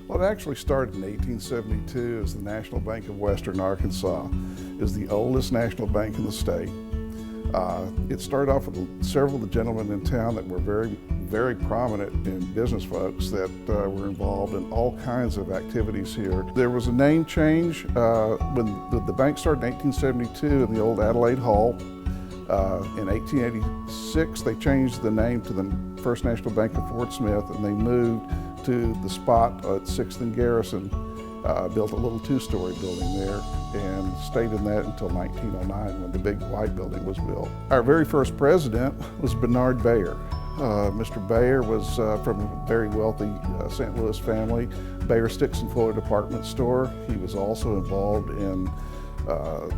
Well, it actually started in 1872 as the National Bank of Western Arkansas. It is the oldest national bank in the state. It started off with several of the gentlemen in town that were very prominent in business folks that were involved in all kinds of activities here. There was a name change when the bank started in 1872 in the old Adelaide Hall. In 1886, they changed the name to the First National Bank of Fort Smith, and they moved to the spot at 6th and Garrison, built a little two-story building there, and stayed in that until 1909 when the big white building was built. Our very first president was Bernard Bayer. Mr. Bayer was from a very wealthy St. Louis family. Bayer Sticks and Fuller Department Store. He was also involved in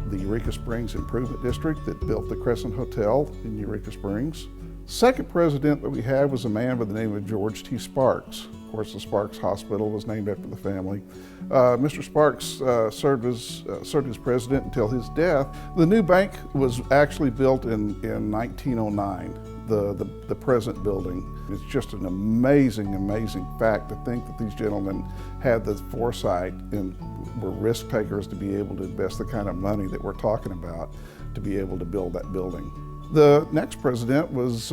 the Eureka Springs Improvement District that built the Crescent Hotel in Eureka Springs. Second president that we had was a man by the name of George T. Sparks. Of course, the Sparks Hospital was named after the family. Mr. Sparks served as president until his death. The new bank was actually built in 1909, the present building. It's just an amazing fact to think that these gentlemen had the foresight and were risk takers to be able to invest the kind of money that we're talking about to be able to build that building. The next president was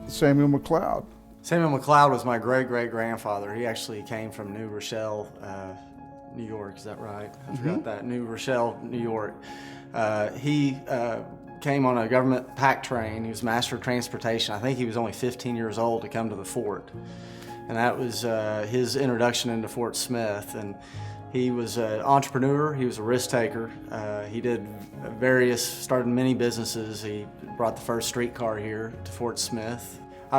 Samuel McLeod. Samuel McLeod was my great-great-grandfather. He actually came from New Rochelle, New York, is that right? I forgot that, New Rochelle, New York. He came on a government pack train. He was master of transportation. I think he was only 15 years old to come to the fort. And that was his introduction into Fort Smith. And he was an entrepreneur, he was a risk taker. He did started many businesses. He brought the first streetcar here to Fort Smith.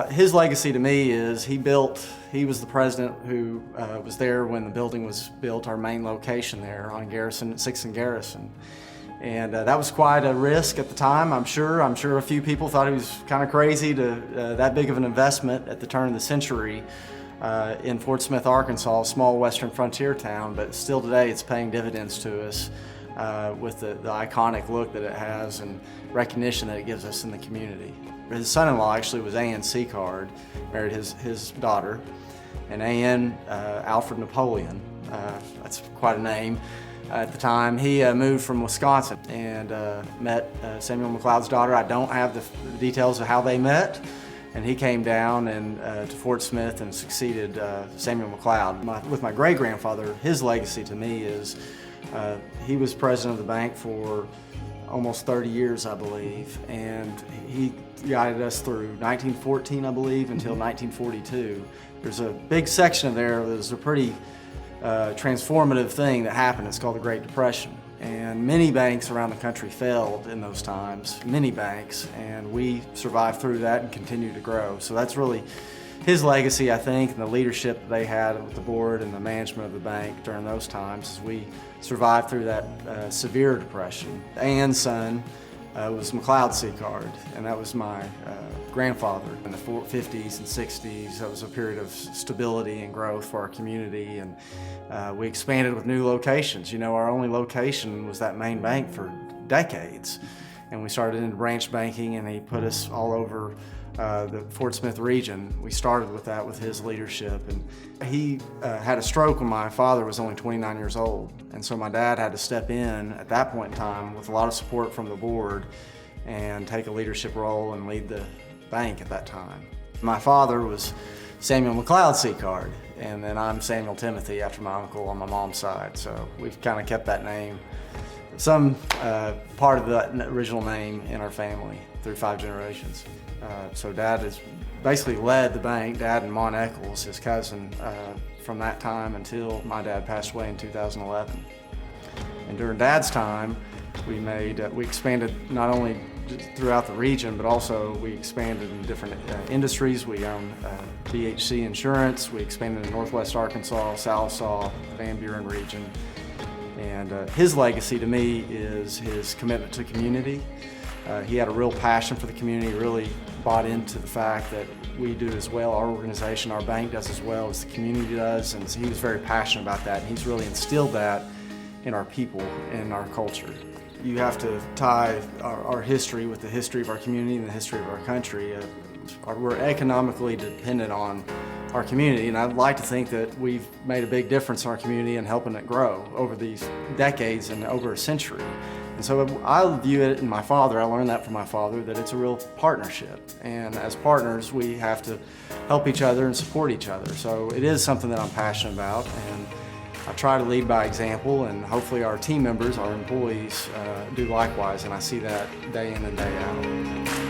His legacy to me is he was the president who was there when the building was built, our main location there on Garrison, 6th and Garrison. And that was quite a risk at the time, I'm sure. I'm sure a few people thought he was kind of crazy to that big of an investment at the turn of the century in Fort Smith, Arkansas, a small western frontier town, but still today it's paying dividends to us with the iconic look that it has and recognition that it gives us in the community. His son-in-law actually was A.N. Seacard, married his daughter, and A.N. Alfred Napoleon, that's quite a name. At the time, he moved from Wisconsin and met Samuel McLeod's daughter. I don't have the details of how they met, and he came down to Fort Smith and succeeded Samuel McLeod. With my great-grandfather, his legacy to me is he was president of the bank for almost 30 years, I believe, and he guided us through 1914, I believe, until 1942. There's a big section of there that was a pretty transformative thing that happened. It's called the Great Depression. And many banks around the country failed in those times, many banks, and we survived through that and continued to grow. So that's really his legacy, I think, and the leadership that they had with the board and the management of the bank during those times as we survived through that severe depression. Ann's son was McLeod Seacard, and that was my grandfather. In the 50s and 60s, that was a period of stability and growth for our community, and we expanded with new locations. You know, our only location was that main bank for decades, and we started into branch banking, and he put us all over the Fort Smith region. We started with that with his leadership, and he had a stroke when my father was only 29 years old, and so my dad had to step in at that point in time with a lot of support from the board and take a leadership role and lead the bank at that time. My father was Samuel McLeod Seacard, and then I'm Samuel Timothy after my uncle on my mom's side, so we've kind of kept that name, some part of that original name in our family through 5 generations. So Dad has basically led the bank, Dad and Mon Eccles, his cousin, from that time until my dad passed away in 2011. And during Dad's time, we expanded not only throughout the region, but also we expanded in different industries. We own BHC Insurance. We expanded in Northwest Arkansas, Sallisaw, Van Buren region. And his legacy to me is his commitment to community. He had a real passion for the community, really bought into the fact that we do as well, our organization, our bank does as well as the community does, and so he was very passionate about that, and he's really instilled that in our people and our culture. You have to tie our history with the history of our community and the history of our country. We're economically dependent on our community, and I'd like to think that we've made a big difference in our community and helping it grow over these decades and over a century. And so I view it, and my father, I learned that from my father, that it's a real partnership. And as partners, we have to help each other and support each other. So it is something that I'm passionate about, and I try to lead by example, and hopefully our team members, our employees, do likewise, and I see that day in and day out.